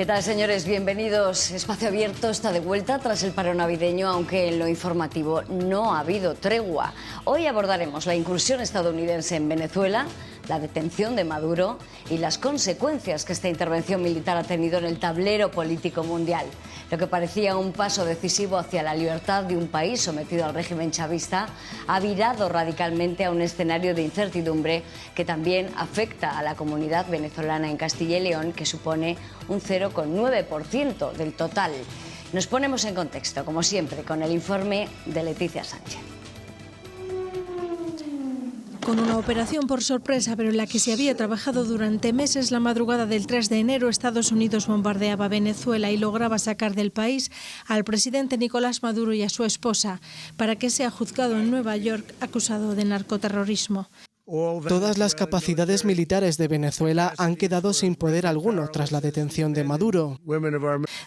¿Qué tal, señores? Bienvenidos. Espacio Abierto está de vuelta tras el paro navideño, aunque en lo informativo no ha habido tregua. Hoy abordaremos la incursión estadounidense en Venezuela, la detención de Maduro y las consecuencias que esta intervención militar ha tenido en el tablero político mundial. Lo que parecía un paso decisivo hacia la libertad de un país sometido al régimen chavista ha virado radicalmente a un escenario de incertidumbre que también afecta a la comunidad venezolana en Castilla y León, que supone un 0,9% del total. Nos ponemos en contexto, como siempre, con el informe de Leticia Sánchez. Con una operación por sorpresa, pero en la que se había trabajado durante meses, la madrugada del 3 de enero, Estados Unidos bombardeaba Venezuela y lograba sacar del país al presidente Nicolás Maduro y a su esposa, para que sea juzgado en Nueva York acusado de narcoterrorismo. Todas las capacidades militares de Venezuela han quedado sin poder alguno tras la detención de Maduro.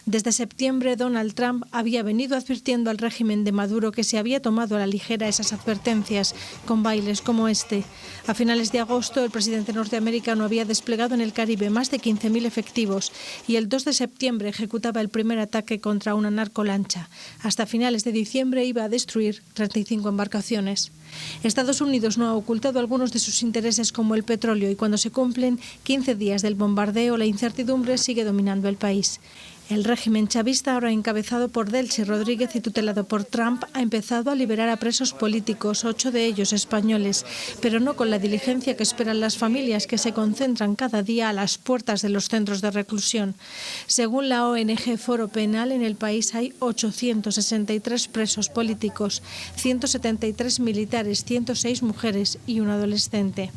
Desde septiembre, Donald Trump había venido advirtiendo al régimen de Maduro que se había tomado a la ligera esas advertencias, con bailes como este. A finales de agosto, el presidente norteamericano había desplegado en el Caribe más de 15.000 efectivos y el 2 de septiembre ejecutaba el primer ataque contra una narcolancha. Hasta finales de diciembre iba a destruir 35 embarcaciones. Estados Unidos no ha ocultado algunos de sus intereses, como el petróleo, y cuando se cumplen 15 días del bombardeo, la incertidumbre sigue dominando el país. El régimen chavista, ahora encabezado por Delcy Rodríguez y tutelado por Trump, ha empezado a liberar a presos políticos, 8 de ellos españoles, pero no con la diligencia que esperan las familias, que se concentran cada día a las puertas de los centros de reclusión. Según la ONG Foro Penal, en el país hay 863 presos políticos, 173 militares, 106 mujeres y un adolescente.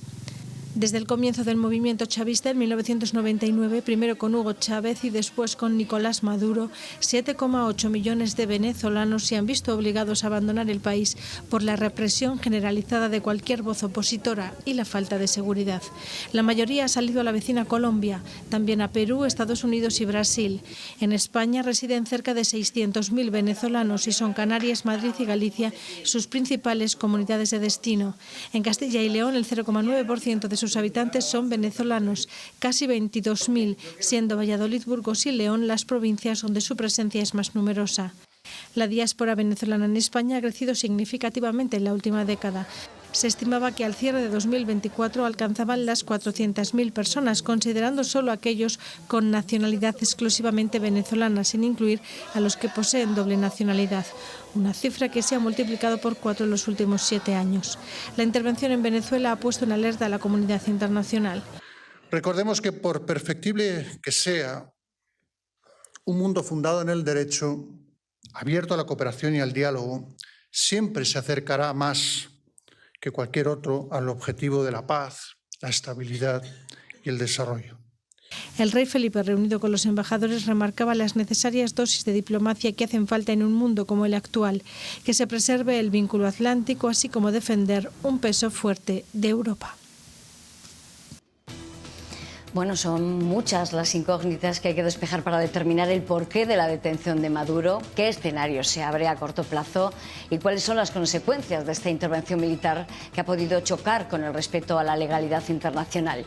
Desde el comienzo del movimiento chavista en 1999, primero con Hugo Chávez y después con Nicolás Maduro, 7,8 millones de venezolanos se han visto obligados a abandonar el país por la represión generalizada de cualquier voz opositora y la falta de seguridad. La mayoría ha salido a la vecina Colombia, también a Perú, Estados Unidos y Brasil. En España residen cerca de 600.000 venezolanos y son Canarias, Madrid y Galicia sus principales comunidades de destino. En Castilla y León, el 0,9% de sus habitantes son venezolanos, casi 22.000, siendo Valladolid, Burgos y León las provincias donde su presencia es más numerosa. La diáspora venezolana en España ha crecido significativamente en la última década. Se estimaba que al cierre de 2024 alcanzaban las 400.000 personas, considerando solo aquellos con nacionalidad exclusivamente venezolana, sin incluir a los que poseen doble nacionalidad, una cifra que se ha multiplicado por 4 en los últimos 7 años. La intervención en Venezuela ha puesto en alerta a la comunidad internacional. Recordemos que, por perfectible que sea, un mundo fundado en el derecho, abierto a la cooperación y al diálogo, siempre se acercará más que cualquier otro al objetivo de la paz, la estabilidad y el desarrollo. El rey Felipe, reunido con los embajadores, remarcaba las necesarias dosis de diplomacia que hacen falta en un mundo como el actual, que se preserve el vínculo atlántico, así como defender un peso fuerte de Europa. Bueno, son muchas las incógnitas que hay que despejar para determinar el porqué de la detención de Maduro, qué escenario se abre a corto plazo y cuáles son las consecuencias de esta intervención militar que ha podido chocar con el respeto a la legalidad internacional.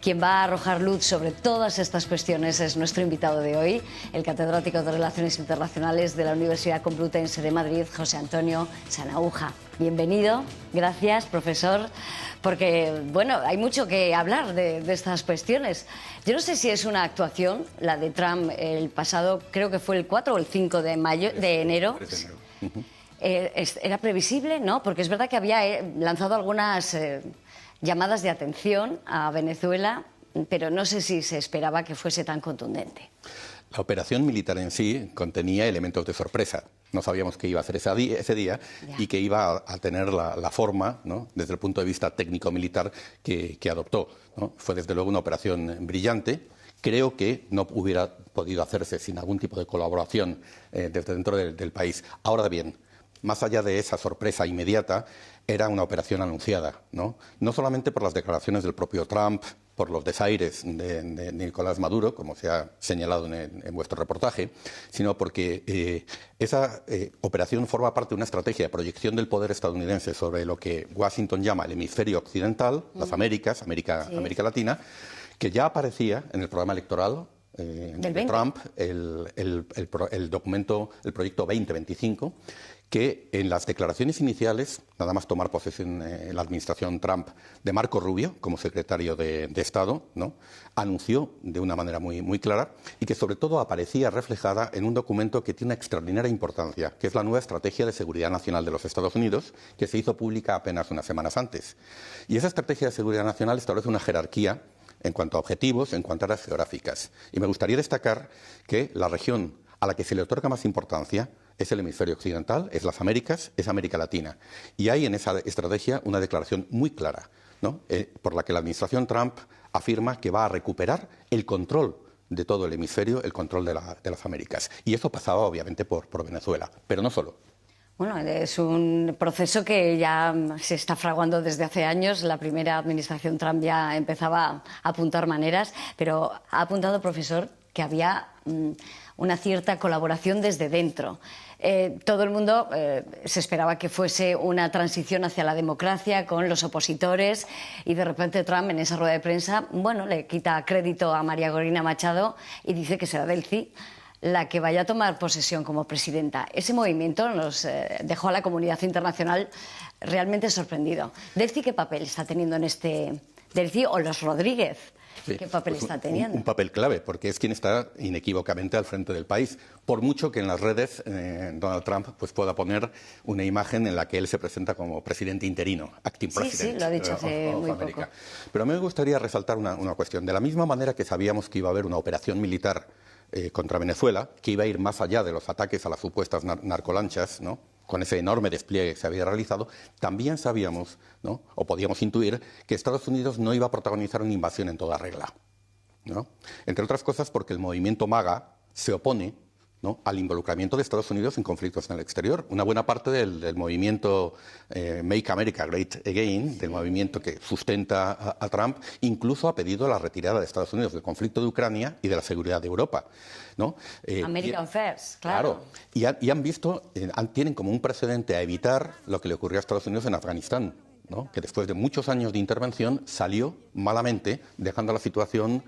Quien va a arrojar luz sobre todas estas cuestiones es nuestro invitado de hoy, el catedrático de Relaciones Internacionales de la Universidad Complutense de Madrid, José Antonio Sanahúja. Bienvenido, gracias, profesor, porque, bueno, hay mucho que hablar de estas cuestiones. Yo no sé si es una actuación, la de Trump el pasado, creo que fue el 4 o el 5 de enero. ¿Era previsible? No, porque es verdad que había lanzado algunas llamadas de atención a Venezuela, pero no sé si se esperaba que fuese tan contundente. La operación militar en sí contenía elementos de sorpresa. No sabíamos qué iba a hacer ese día y que iba a tener la forma, ¿no?, desde el punto de vista técnico-militar que adoptó, ¿no? Fue desde luego una operación brillante. Creo que no hubiera podido hacerse sin algún tipo de colaboración desde dentro del país. Ahora bien, más allá de esa sorpresa inmediata, era una operación anunciada, ¿no? No solamente por las declaraciones del propio Trump, por los desaires de Nicolás Maduro, como se ha señalado en vuestro reportaje, sino porque esa operación forma parte de una estrategia de proyección del poder estadounidense sobre lo que Washington llama el hemisferio occidental, las Américas, América Latina, que ya aparecía en el programa electoral de Trump, el documento, el proyecto 2025, que en las declaraciones iniciales, nada más tomar posesión en la administración Trump de Marco Rubio como secretario de Estado, ¿no?, anunció de una manera muy clara y que sobre todo aparecía reflejada en un documento que tiene una extraordinaria importancia, que es la nueva Estrategia de Seguridad Nacional de los Estados Unidos, que se hizo pública apenas unas semanas antes. Y esa Estrategia de Seguridad Nacional establece una jerarquía en cuanto a objetivos, en cuanto a áreas geográficas. Y me gustaría destacar que la región a la que se le otorga más importancia es el hemisferio occidental, es las Américas, es América Latina. Y hay en esa estrategia una declaración muy clara, ¿no?, por la que la administración Trump afirma que va a recuperar el control de todo el hemisferio, el control de las Américas. Y eso pasaba obviamente por Venezuela, pero no solo. Bueno, es un proceso que ya se está fraguando desde hace años. La primera administración Trump ya empezaba a apuntar maneras, pero ha apuntado, profesor, que había una cierta colaboración desde dentro. Todo el mundo se esperaba que fuese una transición hacia la democracia con los opositores y de repente Trump en esa rueda de prensa, bueno, le quita crédito a María Corina Machado y dice que será Delcy la que vaya a tomar posesión como presidenta. Ese movimiento nos dejó a la comunidad internacional realmente sorprendido. Delcy, ¿qué papel está teniendo en este? Delcy o los Rodríguez, ¿qué papel está teniendo? Un papel clave, porque es quien está inequívocamente al frente del país. Por mucho que en las redes Donald Trump pues pueda poner una imagen en la que él se presenta como presidente interino, acting president. Sí, lo ha dicho hace muy poco. Pero a mí me gustaría resaltar una cuestión. De la misma manera que sabíamos que iba a haber una operación militar contra Venezuela, que iba a ir más allá de los ataques a las supuestas narcolanchas, ¿no?, con ese enorme despliegue que se había realizado, también sabíamos, ¿no?, o podíamos intuir, que Estados Unidos no iba a protagonizar una invasión en toda regla, ¿no?, entre otras cosas porque el movimiento MAGA se opone, ¿no?, al involucramiento de Estados Unidos en conflictos en el exterior. Una buena parte del movimiento Make America Great Again, del movimiento que sustenta a Trump, incluso ha pedido la retirada de Estados Unidos del conflicto de Ucrania y de la seguridad de Europa, ¿no? American First, claro. Y han visto, tienen como un precedente a evitar lo que le ocurrió a Estados Unidos en Afganistán, ¿no?, que después de muchos años de intervención salió malamente, dejando la situación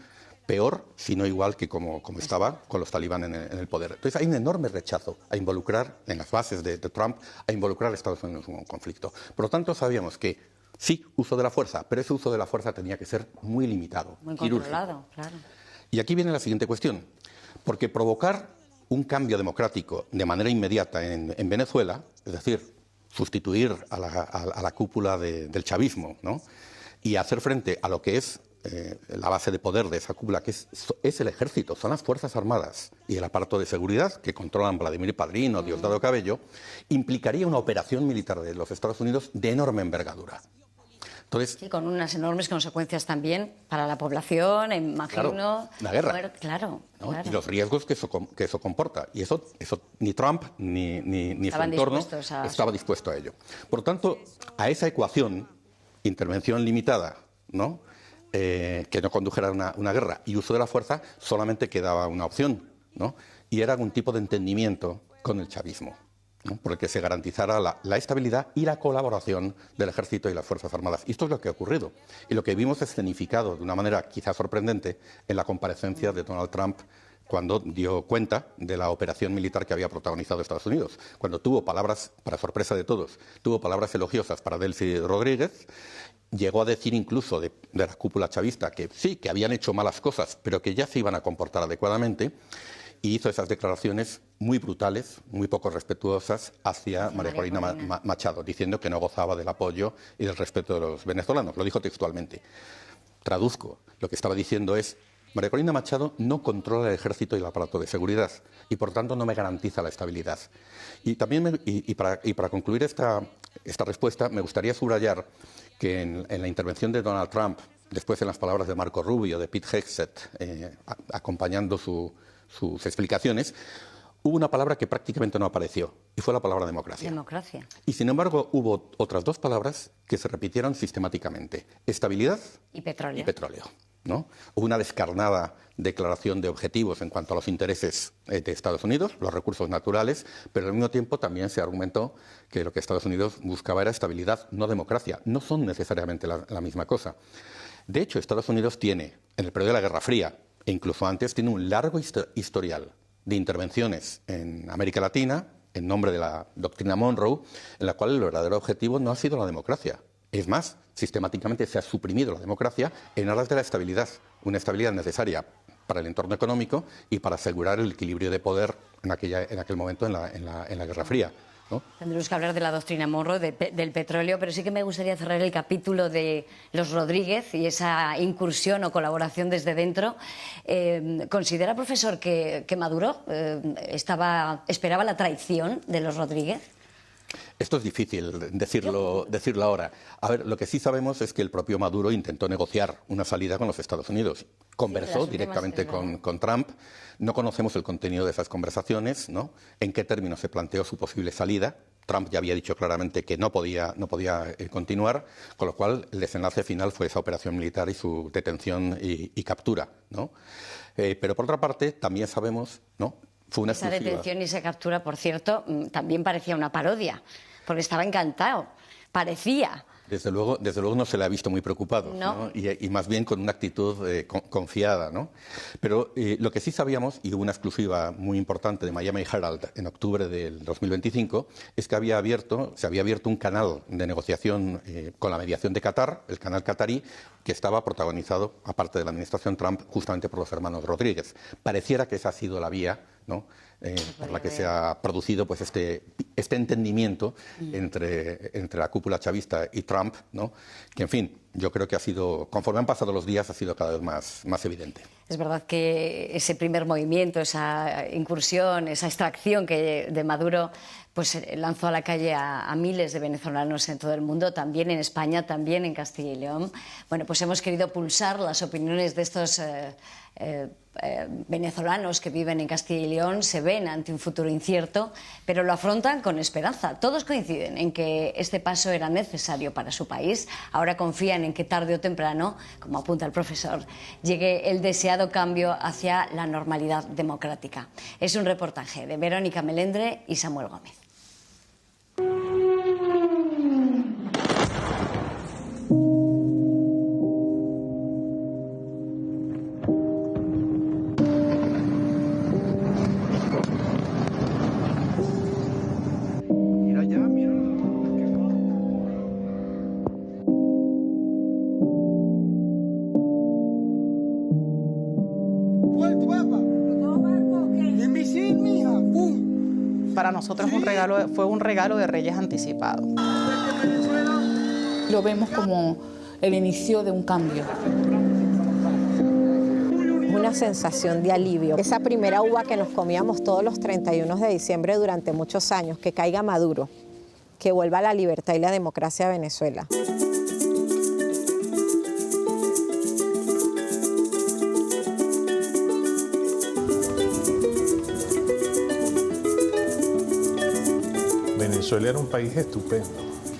peor, si no igual que como estaba con los talibán en el poder. Entonces hay un enorme rechazo a involucrar, en las bases de Trump, a involucrar a Estados Unidos en un conflicto. Por lo tanto, sabíamos que sí, uso de la fuerza, pero ese uso de la fuerza tenía que ser muy limitado, muy controlado, claro. Y aquí viene la siguiente cuestión, porque provocar un cambio democrático de manera inmediata en Venezuela, es decir, sustituir a la cúpula del chavismo, ¿no?, y hacer frente a lo que es la base de poder de esa cúpula, que es el ejército, son las Fuerzas Armadas y el aparato de seguridad que controlan Vladimir Padrino, Diosdado Cabello, implicaría una operación militar de los Estados Unidos de enorme envergadura. Entonces, sí, con unas enormes consecuencias también para la población, imagino. Claro, la guerra. Claro. Y los riesgos que eso comporta. Y eso ni Trump ni su entorno estaba dispuesto a ello. Por lo tanto, a esa ecuación, intervención limitada, ¿no?, que no condujera a una guerra y uso de la fuerza, solamente quedaba una opción, ¿no?, y era algún tipo de entendimiento con el chavismo, ¿no?, por el que se garantizara la estabilidad y la colaboración del ejército y las Fuerzas Armadas. Y esto es lo que ha ocurrido. Y lo que vimos escenificado de una manera quizás sorprendente en la comparecencia de Donald Trump cuando dio cuenta de la operación militar que había protagonizado Estados Unidos, cuando tuvo palabras, para sorpresa de todos, tuvo palabras elogiosas para Delcy Rodríguez. Llegó a decir incluso de la cúpula chavista que sí, que habían hecho malas cosas, pero que ya se iban a comportar adecuadamente, y hizo esas declaraciones muy brutales, muy poco respetuosas hacia María Corina Machado, diciendo que no gozaba del apoyo y del respeto de los venezolanos. Lo dijo textualmente. Traduzco, lo que estaba diciendo es: María Corina Machado no controla el ejército y el aparato de seguridad y, por tanto, no me garantiza la estabilidad. Y también, para concluir esta respuesta, me gustaría subrayar que en la intervención de Donald Trump, después en las palabras de Marco Rubio, de Pete Hegseth, acompañando sus explicaciones, hubo una palabra que prácticamente no apareció, y fue la palabra democracia. Democracia. Y sin embargo hubo otras dos palabras que se repitieron sistemáticamente: estabilidad y petróleo. ¿No? Hubo una descarnada declaración de objetivos en cuanto a los intereses de Estados Unidos, los recursos naturales, pero al mismo tiempo también se argumentó que lo que Estados Unidos buscaba era estabilidad, no democracia. No son necesariamente la misma cosa. De hecho, Estados Unidos tiene, en el periodo de la Guerra Fría, e incluso antes, tiene un largo historial de intervenciones en América Latina, en nombre de la doctrina Monroe, en la cual el verdadero objetivo no ha sido la democracia. Es más, sistemáticamente se ha suprimido la democracia en aras de la estabilidad, una estabilidad necesaria para el entorno económico y para asegurar el equilibrio de poder en aquel momento en la Guerra Fría, ¿no? Tendremos que hablar de la doctrina Monroe, del petróleo, pero sí que me gustaría cerrar el capítulo de los Rodríguez y esa incursión o colaboración desde dentro. ¿Considera, profesor, que Maduro esperaba la traición de los Rodríguez? Esto es difícil decirlo ahora. A ver, lo que sí sabemos es que el propio Maduro intentó negociar una salida con los Estados Unidos. Conversó directamente con Trump. No conocemos el contenido de esas conversaciones, ¿no? En qué términos se planteó su posible salida. Trump ya había dicho claramente que no podía continuar, con lo cual el desenlace final fue esa operación militar y su detención y captura, ¿no? Pero por otra parte, también sabemos, ¿no? Fue una esa detención y esa captura, por cierto, también parecía una parodia, porque estaba encantado, parecía. Desde luego no se le ha visto muy preocupado, ¿no? Y más bien con una actitud confiada, ¿no? Pero lo que sí sabíamos, y hubo una exclusiva muy importante de Miami Herald en octubre del 2025, es que se había abierto un canal de negociación con la mediación de Qatar, el canal qatarí, que estaba protagonizado, aparte de la administración Trump, justamente por los hermanos Rodríguez. Pareciera que esa ha sido la vía, ¿no? Por la que se ha producido pues este entendimiento entre la cúpula chavista y Trump, ¿no? Que, en fin, yo creo que ha sido, conforme han pasado los días, ha sido cada vez más evidente. Es verdad que ese primer movimiento, esa incursión, esa extracción de Maduro, pues lanzó a la calle a miles de venezolanos en todo el mundo, también en España, también en Castilla y León. Bueno, pues hemos querido pulsar las opiniones de estos venezolanos que viven en Castilla y León, se ven ante un futuro incierto, pero lo afrontan con esperanza. Todos coinciden en que este paso era necesario para su país. Ahora confían en que tarde o temprano, como apunta el profesor, llegue el deseado cambio hacia la normalidad democrática. Es un reportaje de Verónica Melendre y Samuel Gómez. Para nosotros fue un regalo de Reyes anticipado. Lo vemos como el inicio de un cambio. Una sensación de alivio. Esa primera uva que nos comíamos todos los 31 de diciembre durante muchos años, que caiga Maduro, que vuelva la libertad y la democracia a Venezuela. Venezuela era un país estupendo,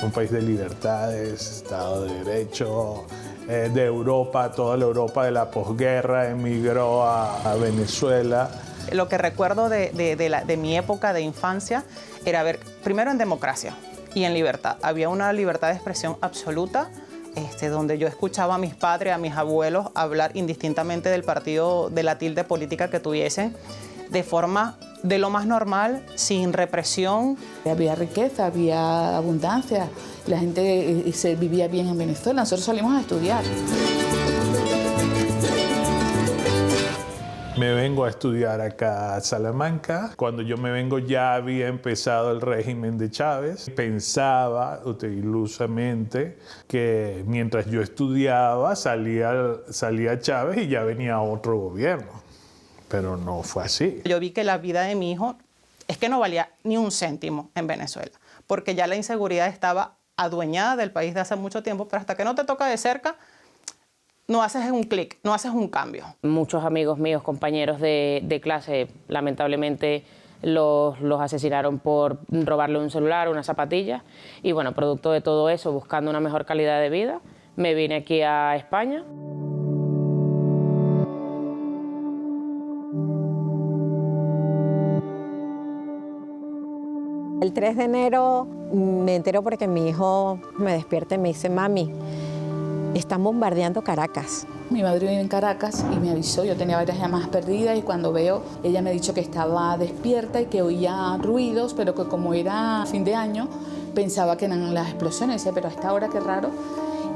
un país de libertades, Estado de Derecho, de Europa, toda la Europa de la posguerra emigró a Venezuela. Lo que recuerdo de mi época de infancia era ver, primero en democracia y en libertad. Había una libertad de expresión absoluta, donde yo escuchaba a mis padres, a mis abuelos hablar indistintamente del partido, de la tilde política que tuviesen, de forma de lo más normal, sin represión. Había riqueza, había abundancia, la gente se vivía bien en Venezuela. Nosotros salimos a estudiar. Me vengo a estudiar acá a Salamanca. Cuando yo me vengo ya había empezado el régimen de Chávez. Pensaba ilusamente que mientras yo estudiaba salía Chávez y ya venía otro gobierno. Pero no fue así. Yo vi que la vida de mi hijo es que no valía ni un céntimo en Venezuela, porque ya la inseguridad estaba adueñada del país de hace mucho tiempo, pero hasta que no te toca de cerca, no haces un clic, no haces un cambio. Muchos amigos míos, compañeros de clase, lamentablemente los asesinaron por robarle un celular, una zapatilla, y bueno, producto de todo eso, buscando una mejor calidad de vida, me vine aquí a España. El 3 de enero me entero porque mi hijo me despierta y me dice: mami, Están bombardeando Caracas. Mi madre vive en Caracas y me avisó, yo tenía varias llamadas perdidas y cuando veo, ella me ha dicho que estaba despierta y que oía ruidos, pero que como era fin de año, pensaba que eran las explosiones. Decía, pero a esta hora qué raro.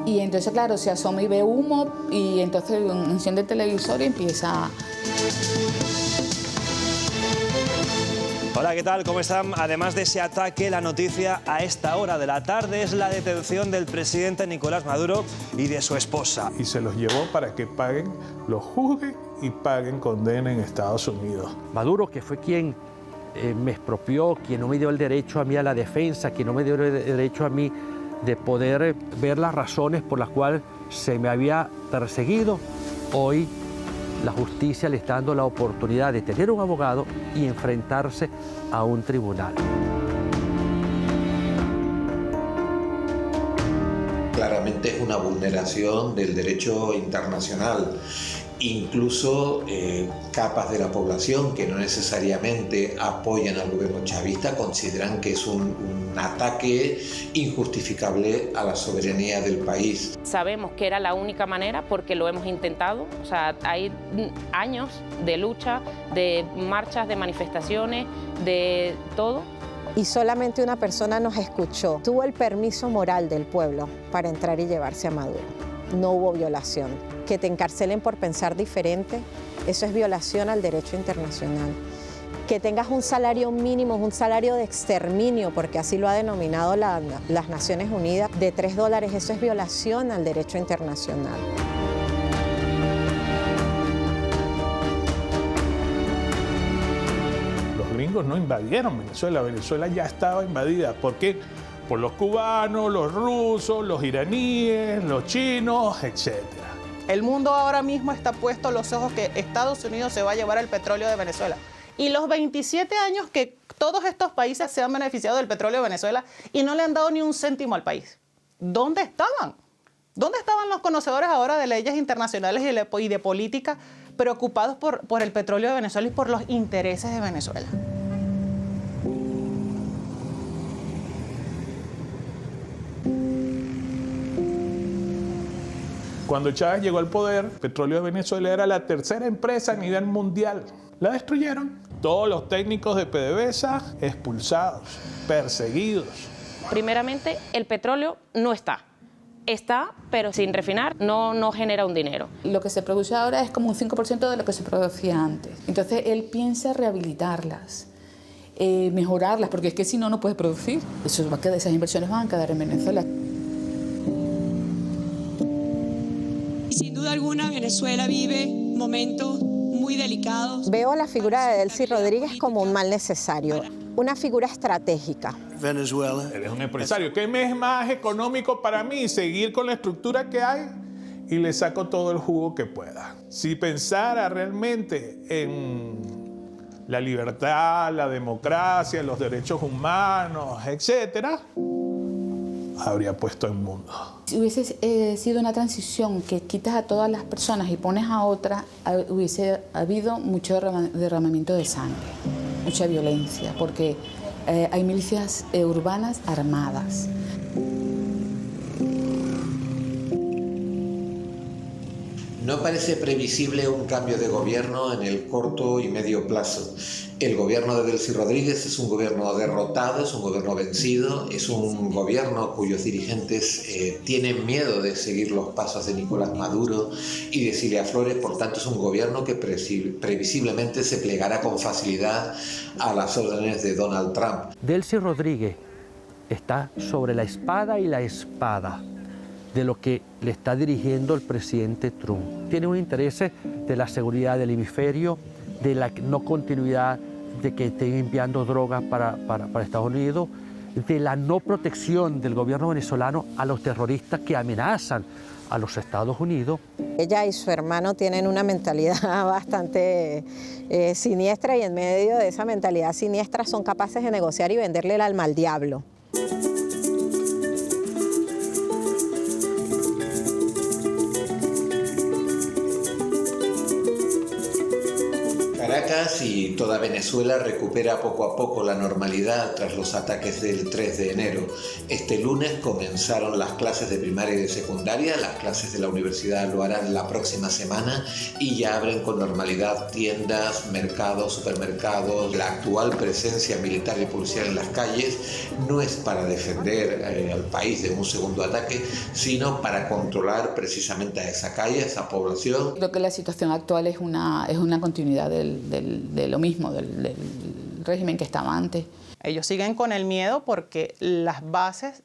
Y entonces, claro, se asoma y ve humo y entonces enciende el televisor y empieza... Hola, ¿qué tal? ¿Cómo están? Además de ese ataque, la noticia a esta hora de la tarde es la detención del presidente Nicolás Maduro y de su esposa. Y se los llevó para que paguen, los juzguen y paguen condena en Estados Unidos. Maduro, que fue quien me expropió, quien no me dio el derecho a mí a la defensa, quien no me dio el derecho a mí de poder ver las razones por las cuales se me había perseguido, hoy la justicia le está dando la oportunidad de tener un abogado y enfrentarse a un tribunal. Claramente es una vulneración del derecho internacional. Incluso capas de la población que no necesariamente apoyan al gobierno chavista consideran que es un ataque injustificable a la soberanía del país. Sabemos que era la única manera porque lo hemos intentado. O sea, hay años de lucha, de marchas, de manifestaciones, de todo. Y solamente una persona nos escuchó. Tuvo el permiso moral del pueblo para entrar y llevarse a Maduro. No hubo violación. Que te encarcelen por pensar diferente, eso es violación al derecho internacional. Que tengas un salario mínimo, un salario de exterminio, porque así lo ha denominado las Naciones Unidas, de $3, eso es violación al derecho internacional. Los gringos no invadieron Venezuela, Venezuela ya estaba invadida. ¿Por qué? Por los cubanos, los rusos, los iraníes, los chinos, etc. El mundo ahora mismo está puesto los ojos que Estados Unidos se va a llevar el petróleo de Venezuela. Y los 27 años que todos estos países se han beneficiado del petróleo de Venezuela y no le han dado ni un céntimo al país. ¿Dónde estaban? ¿Dónde estaban los conocedores ahora de leyes internacionales y de política preocupados por el petróleo de Venezuela y por los intereses de Venezuela? Cuando Chávez llegó al poder, Petróleo de Venezuela era la tercera empresa a nivel mundial. La destruyeron. Todos los técnicos de PDVSA expulsados, perseguidos. Primeramente, el petróleo no está. Está, pero sin refinar no genera un dinero. Lo que se produce ahora es como un 5% de lo que se producía antes. Entonces él piensa rehabilitarlas, mejorarlas, porque es que si no, no puede producir. Esas inversiones van a quedar en Venezuela. Sin duda alguna, Venezuela vive momentos muy delicados. Veo la figura de Delcy Rodríguez como un mal necesario, una figura estratégica. Venezuela. Eres un empresario. ¿Qué me es más económico para mí? Seguir con la estructura que hay y le saco todo el jugo que pueda. Si pensara realmente en la libertad, la democracia, los derechos humanos, etcétera, habría puesto en mundo. Si hubiese sido una transición que quitas a todas las personas y pones a otras, hubiese habido mucho derramamiento de sangre, mucha violencia, porque hay milicias urbanas armadas. No parece previsible un cambio de gobierno en el corto y medio plazo. El gobierno de Delcy Rodríguez es un gobierno derrotado, es un gobierno vencido, es un gobierno cuyos dirigentes tienen miedo de seguir los pasos de Nicolás Maduro y de Cilia Flores, por tanto es un gobierno que previsiblemente se plegará con facilidad a las órdenes de Donald Trump. Delcy Rodríguez está sobre la espada y la espada de lo que le está dirigiendo el presidente Trump. Tiene un interés de la seguridad del hemisferio, de la no continuidad de que estén enviando drogas para Estados Unidos, de la no protección del gobierno venezolano a los terroristas que amenazan a los Estados Unidos. Ella y su hermano tienen una mentalidad bastante siniestra y en medio de esa mentalidad siniestra son capaces de negociar y venderle el alma al diablo. Caracas y toda Venezuela recupera poco a poco la normalidad tras los ataques del 3 de enero. Este lunes comenzaron las clases de primaria y de secundaria, las clases de la universidad lo harán la próxima semana y ya abren con normalidad tiendas, mercados, supermercados. La actual presencia militar y policial en las calles no es para defender al país de un segundo ataque, sino para controlar precisamente a esa calle, a esa población. Creo que la situación actual es una continuidad de lo mismo, del régimen que estaba antes. Ellos siguen con el miedo porque las bases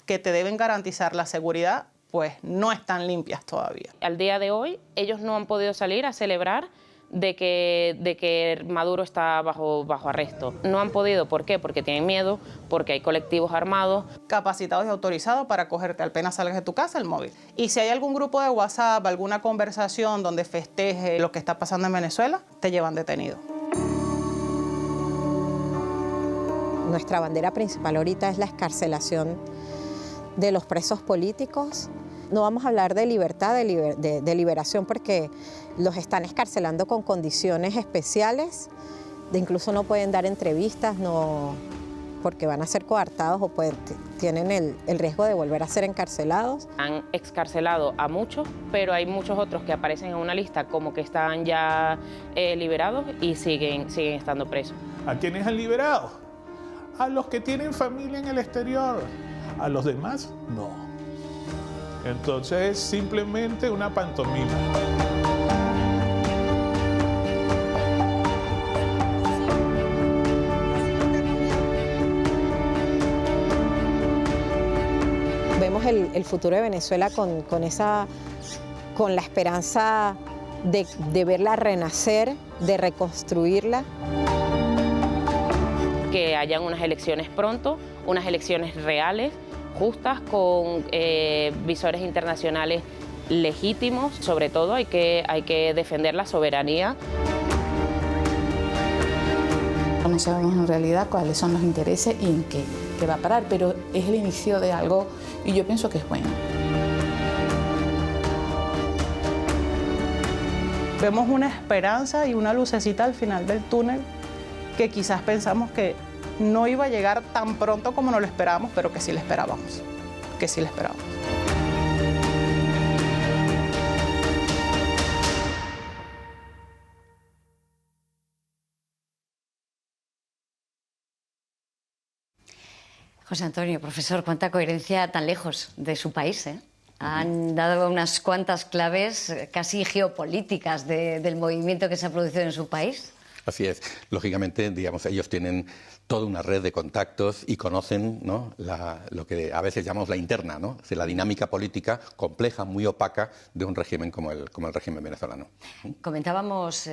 que te deben garantizar la seguridad pues no están limpias todavía. Al día de hoy ellos no han podido salir a celebrar de que Maduro está bajo arresto. No han podido, ¿por qué? Porque tienen miedo, porque hay colectivos armados. Capacitados y autorizados para cogerte apenas salgas de tu casa el móvil. Y si hay algún grupo de WhatsApp, alguna conversación donde festeje lo que está pasando en Venezuela, te llevan detenido. Nuestra bandera principal ahorita es la excarcelación de los presos políticos. No vamos a hablar de libertad, de liberación, porque los están excarcelando con condiciones especiales. Incluso no pueden dar entrevistas, porque van a ser coartados o tienen el riesgo de volver a ser encarcelados. Han excarcelado a muchos, pero hay muchos otros que aparecen en una lista como que están ya liberados y siguen estando presos. ¿A quiénes han liberado? A los que tienen familia en el exterior. A los demás, no. Entonces es simplemente una pantomima. Vemos el futuro de Venezuela con la esperanza de verla renacer, de reconstruirla. Que hayan unas elecciones pronto, unas elecciones reales, justas, con visores internacionales legítimos. Sobre todo hay que defender la soberanía. No sabemos en realidad cuáles son los intereses y en qué va a parar, pero es el inicio de algo y yo pienso que es bueno. Vemos una esperanza y una lucecita al final del túnel que quizás pensamos que no iba a llegar tan pronto como nos lo esperábamos, pero que sí lo esperábamos, José Antonio, profesor, cuánta coherencia tan lejos de su país, ¿eh? Han dado unas cuantas claves casi geopolíticas del movimiento que se ha producido en su país. Así es. Lógicamente, digamos, ellos tienen toda una red de contactos y conocen, ¿no?, lo que a veces llamamos la interna, ¿no? Es decir, la dinámica política compleja, muy opaca de un régimen como el régimen venezolano. Comentábamos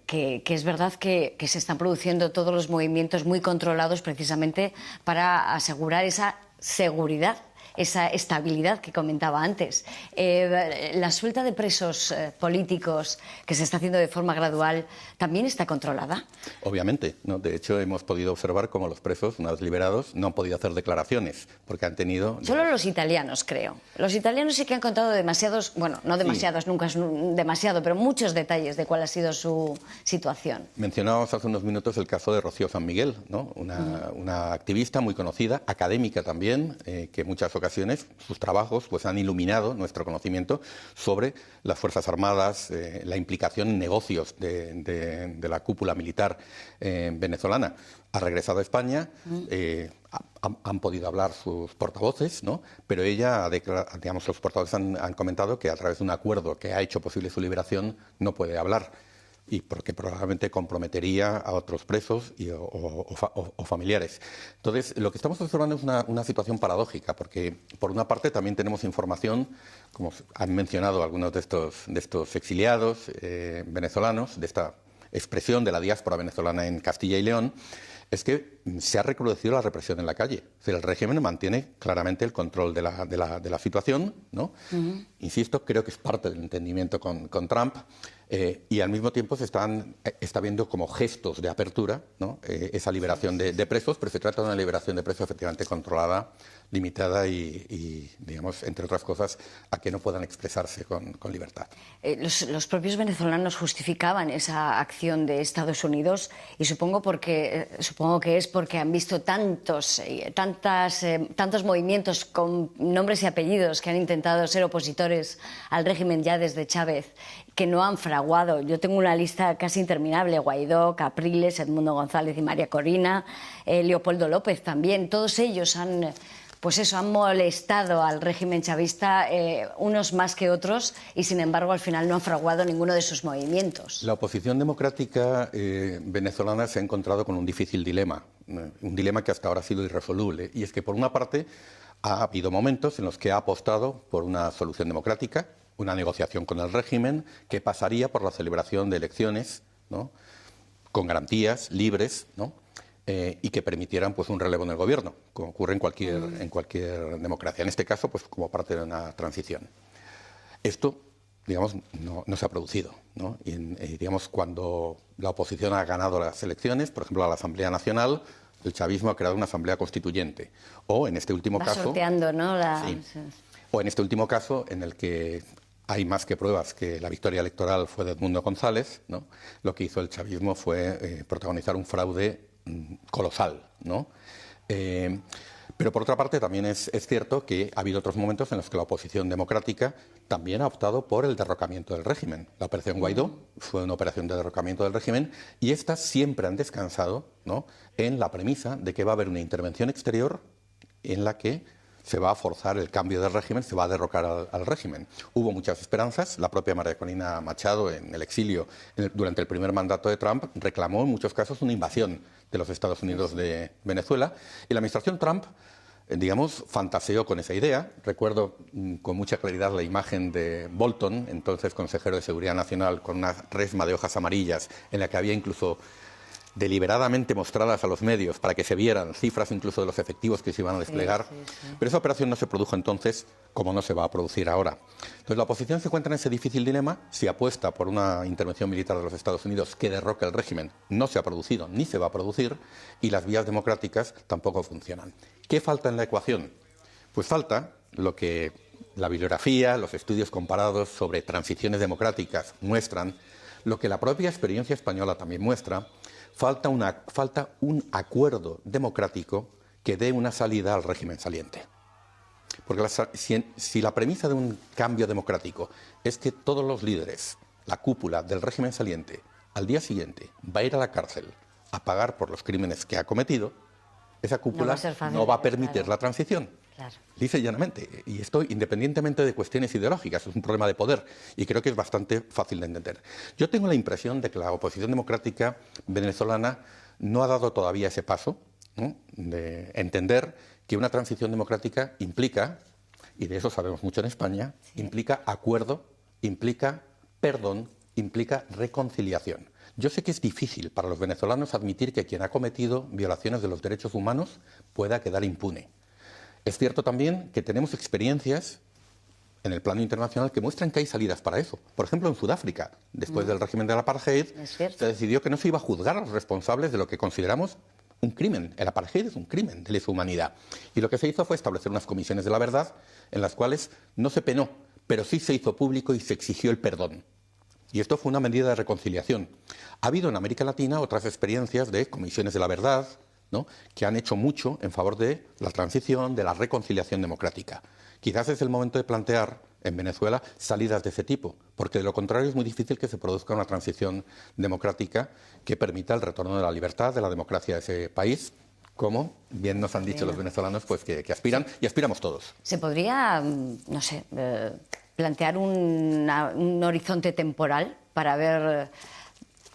que es verdad que se están produciendo todos los movimientos muy controlados precisamente para asegurar esa seguridad, esa estabilidad que comentaba antes. La suelta de presos políticos que se está haciendo de forma gradual también está controlada. Obviamente, ¿no? De hecho, hemos podido observar cómo los presos, una vez liberados, no han podido hacer declaraciones porque han tenido... Solo los italianos, creo. Los italianos sí que han contado demasiados, bueno, no demasiados, sí, nunca es demasiado, pero muchos detalles de cuál ha sido su situación. Mencionábamos hace unos minutos el caso de Rocío San Miguel, ¿no? Una activista muy conocida, académica también, que muchas ocasiones sus trabajos pues han iluminado nuestro conocimiento sobre las Fuerzas Armadas, la implicación en negocios de la cúpula militar venezolana. Ha regresado a España, han podido hablar sus portavoces, ¿no? Pero ella, digamos, los portavoces han comentado que a través de un acuerdo que ha hecho posible su liberación no puede hablar, y porque probablemente comprometería a otros presos o familiares. Entonces, lo que estamos observando es una situación paradójica, porque por una parte también tenemos información, como han mencionado algunos de estos exiliados venezolanos, de esta expresión de la diáspora venezolana en Castilla y León, es que se ha recrudecido la represión en la calle. Es decir, el régimen mantiene claramente el control de la situación, ¿no? Insisto, creo que es parte del entendimiento con Trump. Y al mismo tiempo se está viendo como gestos de apertura, ¿no? Esa liberación de presos, pero se trata de una liberación de presos efectivamente controlada, limitada y, digamos, entre otras cosas, a que no puedan expresarse con libertad. Los propios venezolanos justificaban esa acción de Estados Unidos y supongo que es porque han visto tantos movimientos con nombres y apellidos que han intentado ser opositores al régimen ya desde Chávez, que no han fraguado. Yo tengo una lista casi interminable: Guaidó, Capriles, Edmundo González y María Corina, Leopoldo López también. Todos ellos han molestado al régimen chavista, unos más que otros, y sin embargo al final no han fraguado ninguno de sus movimientos. La oposición democrática venezolana se ha encontrado con un difícil dilema, un dilema que hasta ahora ha sido irresoluble, y es que por una parte ha habido momentos en los que ha apostado por una solución democrática, una negociación con el régimen que pasaría por la celebración de elecciones, ¿no?, con garantías, libres, ¿no?, y que permitieran pues un relevo en el gobierno, como ocurre en cualquier democracia. En este caso, pues como parte de una transición. Esto, digamos, no se ha producido, ¿no? Y digamos, cuando la oposición ha ganado las elecciones, por ejemplo, a la Asamblea Nacional, el chavismo ha creado una asamblea constituyente. O en este último caso, sorteando, ¿no? O en este último caso, en el que hay más que pruebas que la victoria electoral fue de Edmundo González, ¿no? Lo que hizo el chavismo fue protagonizar un fraude colosal, ¿no? Pero por otra parte también es cierto que ha habido otros momentos en los que la oposición democrática también ha optado por el derrocamiento del régimen. La operación Guaidó fue una operación de derrocamiento del régimen y estas siempre han descansado, ¿no?, en la premisa de que va a haber una intervención exterior en la que se va a forzar el cambio del régimen, se va a derrocar al régimen. Hubo muchas esperanzas. La propia María Corina Machado, en el exilio durante el primer mandato de Trump, reclamó en muchos casos una invasión de los Estados Unidos de Venezuela. Y la administración Trump, digamos, fantaseó con esa idea. Recuerdo con mucha claridad la imagen de Bolton, entonces consejero de Seguridad Nacional, con una resma de hojas amarillas en la que había incluso deliberadamente mostradas a los medios para que se vieran cifras incluso de los efectivos que se iban a desplegar. Pero esa operación no se produjo entonces, como no se va a producir ahora. Entonces la oposición se encuentra en ese difícil dilema: si apuesta por una intervención militar de los Estados Unidos que derroque el régimen, no se ha producido ni se va a producir, y las vías democráticas tampoco funcionan. ¿Qué falta en la ecuación? Pues falta lo que la bibliografía, los estudios comparados sobre transiciones democráticas muestran, lo que la propia experiencia española también muestra. Falta un acuerdo democrático que dé una salida al régimen saliente. Porque si la premisa de un cambio democrático es que todos los líderes, la cúpula del régimen saliente, al día siguiente va a ir a la cárcel a pagar por los crímenes que ha cometido, esa cúpula no va a permitir la transición. Claro. Dice y llanamente, y esto independientemente de cuestiones ideológicas, es un problema de poder y creo que es bastante fácil de entender. Yo tengo la impresión de que la oposición democrática venezolana no ha dado todavía ese paso, ¿no?, de entender que una transición democrática implica, y de eso sabemos mucho en España, implica acuerdo, implica perdón, implica reconciliación. Yo sé que es difícil para los venezolanos admitir que quien ha cometido violaciones de los derechos humanos pueda quedar impune. Es cierto también que tenemos experiencias en el plano internacional que muestran que hay salidas para eso. Por ejemplo, en Sudáfrica, después del régimen del apartheid, se decidió que no se iba a juzgar a los responsables de lo que consideramos un crimen. El apartheid es un crimen de lesa humanidad. Y lo que se hizo fue establecer unas comisiones de la verdad en las cuales no se penó, pero sí se hizo público y se exigió el perdón. Y esto fue una medida de reconciliación. Ha habido en América Latina otras experiencias de comisiones de la verdad, ¿no?, que han hecho mucho en favor de la transición, de la reconciliación democrática. Quizás es el momento de plantear en Venezuela salidas de ese tipo, porque de lo contrario es muy difícil que se produzca una transición democrática que permita el retorno de la libertad, de la democracia de ese país, como bien nos han dicho los venezolanos, pues que aspiran, y aspiramos todos. ¿Se podría, no sé, plantear un horizonte temporal para ver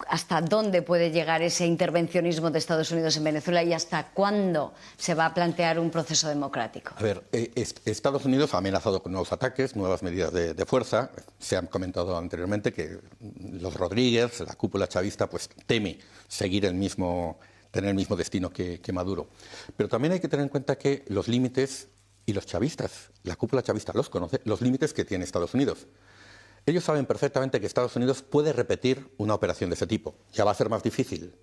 hasta dónde puede llegar ese intervencionismo de Estados Unidos en Venezuela y hasta cuándo se va a plantear un proceso democrático? A ver, Estados Unidos ha amenazado con nuevos ataques, nuevas medidas de fuerza. Se ha comentado anteriormente que los Rodríguez, la cúpula chavista, pues teme seguir tener el mismo destino que Maduro. Pero también hay que tener en cuenta que los límites, y los chavistas, la cúpula chavista los conoce, los límites que tiene Estados Unidos. Ellos saben perfectamente que Estados Unidos puede repetir una operación de ese tipo. Ya va a ser más difícil,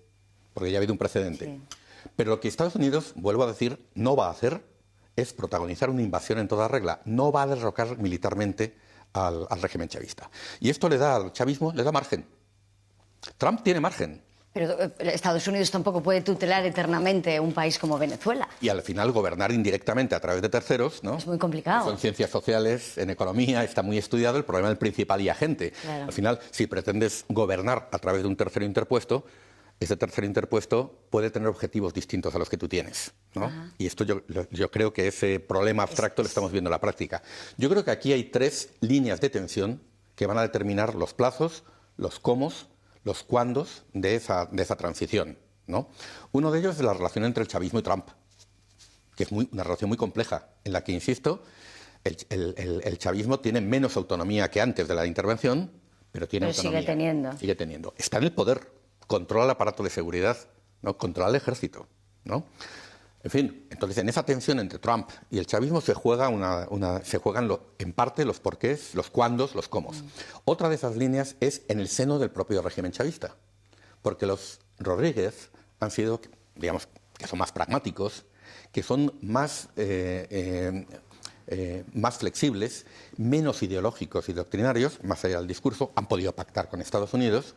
porque ya ha habido un precedente. Sí. Pero lo que Estados Unidos, vuelvo a decir, no va a hacer es protagonizar una invasión en toda regla. No va a derrocar militarmente al régimen chavista. Y esto le da al chavismo, le da margen. Trump tiene margen. Pero Estados Unidos tampoco puede tutelar eternamente un país como Venezuela. Y al final gobernar indirectamente a través de terceros, ¿no? Es muy complicado. Son ciencias sociales, en economía está muy estudiado el problema del principal y agente. Claro. Al final, si pretendes gobernar a través de un tercero interpuesto, ese tercero interpuesto puede tener objetivos distintos a los que tú tienes, ¿no? Y esto yo creo que ese problema abstracto lo estamos viendo en la práctica. Yo creo que aquí hay 3 líneas de tensión que van a determinar los plazos, los cómo, los cuándos de esa transición, ¿no? Uno de ellos es la relación entre el chavismo y Trump, que es una relación muy compleja, en la que, insisto, el chavismo tiene menos autonomía que antes de la intervención, pero tiene autonomía. Sigue teniendo. Está en el poder, controla el aparato de seguridad, ¿no? Controla el ejército, ¿no? En fin, entonces en esa tensión entre Trump y el chavismo se juegan en parte los porqués, los cuándos, los cómo. Otra de esas líneas es en el seno del propio régimen chavista, porque los Rodríguez han sido, digamos, que son más pragmáticos, que son más flexibles, menos ideológicos y doctrinarios, más allá del discurso, han podido pactar con Estados Unidos,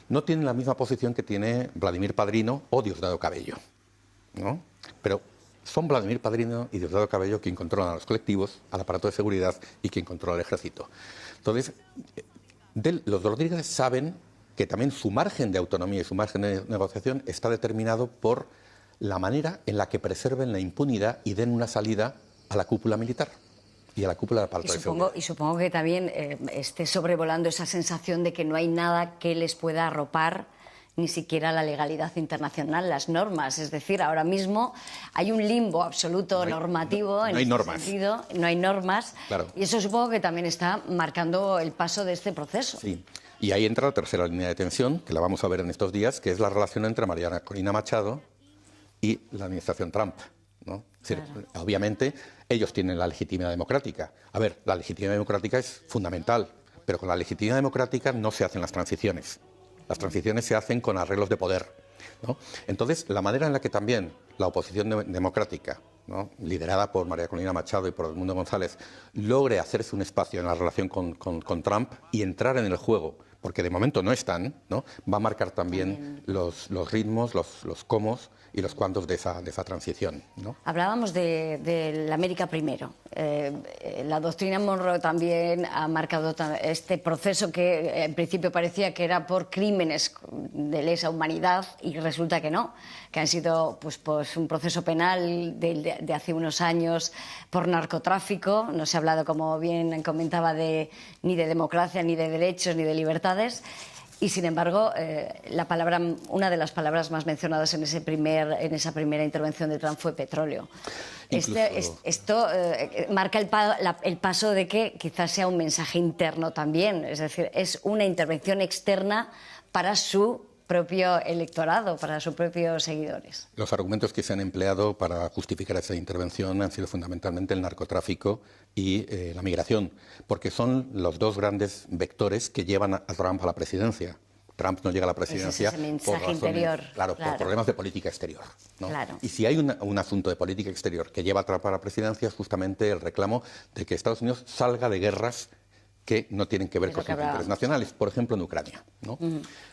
no tienen la misma posición que tiene Vladimir Padrino o Diosdado Cabello, ¿no? Pero son Vladimir Padrino y Diosdado Cabello quien controlan a los colectivos, al aparato de seguridad y quien controla el ejército. Entonces, los Rodríguez saben que también su margen de autonomía y su margen de negociación está determinado por la manera en la que preserven la impunidad y den una salida a la cúpula militar y a la cúpula del aparato de seguridad. Y supongo que también esté sobrevolando esa sensación de que no hay nada que les pueda arropar, ni siquiera la legalidad internacional, las normas. Es decir, ahora mismo hay un limbo absoluto normativo en este sentido, no hay normas, claro. Y eso supongo que también está marcando el paso de este proceso. Sí, y ahí entra la tercera línea de tensión, que la vamos a ver en estos días, que es la relación entre Mariana Corina Machado y la administración Trump, ¿no? Es decir, claro. Obviamente ellos tienen la legitimidad democrática. A ver, la legitimidad democrática es fundamental, pero con la legitimidad democrática no se hacen las transiciones. Las transiciones se hacen con arreglos de poder, ¿no? Entonces, la manera en la que también la oposición democrática, ¿no?, liderada por María Corina Machado y por Edmundo González, logre hacerse un espacio en la relación con Trump y entrar en el juego, porque de momento no están, ¿no?, va a marcar también los ritmos, los cómo y los cuándos de esa transición, ¿no? Hablábamos de la América primero. La doctrina Monroe también ha marcado este proceso que en principio parecía que era por crímenes de lesa humanidad y resulta que no, que han sido pues un proceso penal de hace unos años por narcotráfico. No se ha hablado, como bien comentaba, ni de democracia, ni de derechos, ni de libertades. Y sin embargo, una de las palabras más mencionadas en esa primera intervención de Trump fue petróleo. Esto marca el paso de que quizás sea un mensaje interno también, es decir, es una intervención externa para su propio electorado, para sus propios seguidores. Los argumentos que se han empleado para justificar esa intervención han sido fundamentalmente el narcotráfico y la migración, porque son los dos grandes vectores que llevan a Trump a la presidencia. Trump no llega a la presidencia por razones, claro, por problemas de política exterior, ¿no? Claro. Y si hay un asunto de política exterior que lleva a Trump a la presidencia es justamente el reclamo de que Estados Unidos salga de guerras que no tienen que ver con sus intereses nacionales, por ejemplo en Ucrania, ¿no?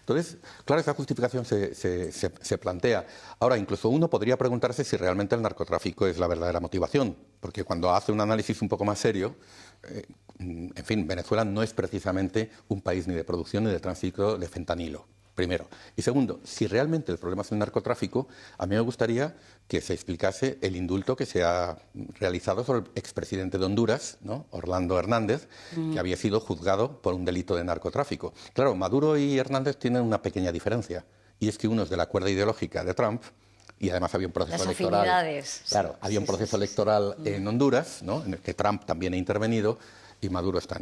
Entonces, claro, esa justificación se plantea. Ahora, incluso uno podría preguntarse si realmente el narcotráfico es la verdadera motivación, porque cuando hace un análisis un poco más serio, en fin, Venezuela no es precisamente un país ni de producción ni de tránsito de fentanilo, primero. Y segundo, si realmente el problema es el narcotráfico, a mí me gustaría que se explicase el indulto que se ha realizado sobre el expresidente de Honduras, ¿no?, Orlando Hernández, que había sido juzgado por un delito de narcotráfico. Claro, Maduro y Hernández tienen una pequeña diferencia, y es que uno es de la cuerda ideológica de Trump, y además había un proceso electoral. Claro, había un proceso electoral en Honduras, ¿no?, en el que Trump también ha intervenido, y Maduro está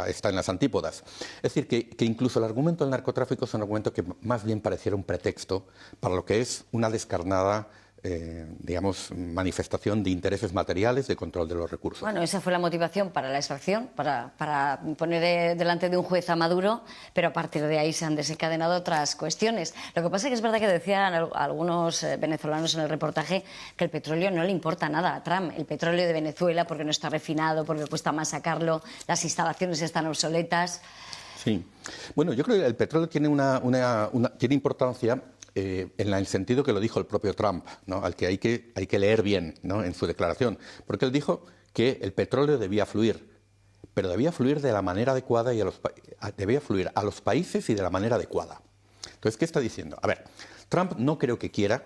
está en las antípodas. Es decir, que incluso el argumento del narcotráfico es un argumento que más bien pareciera un pretexto para lo que es una descarnada digamos, manifestación de intereses materiales de control de los recursos. Bueno, esa fue la motivación para la extracción, para poner delante de un juez a Maduro, pero a partir de ahí se han desencadenado otras cuestiones. Lo que pasa es que es verdad que decían algunos venezolanos en el reportaje que el petróleo no le importa nada a Trump. El petróleo de Venezuela, porque no está refinado, porque cuesta más sacarlo, las instalaciones están obsoletas. Sí. Bueno, yo creo que el petróleo tiene tiene importancia en el sentido que lo dijo el propio Trump, ¿no? Al que hay que leer bien, ¿no? En su declaración, porque él dijo que el petróleo debía fluir, pero debía fluir de la manera adecuada y debía fluir a los países y de la manera adecuada. Entonces, ¿qué está diciendo? A ver, Trump no creo que quiera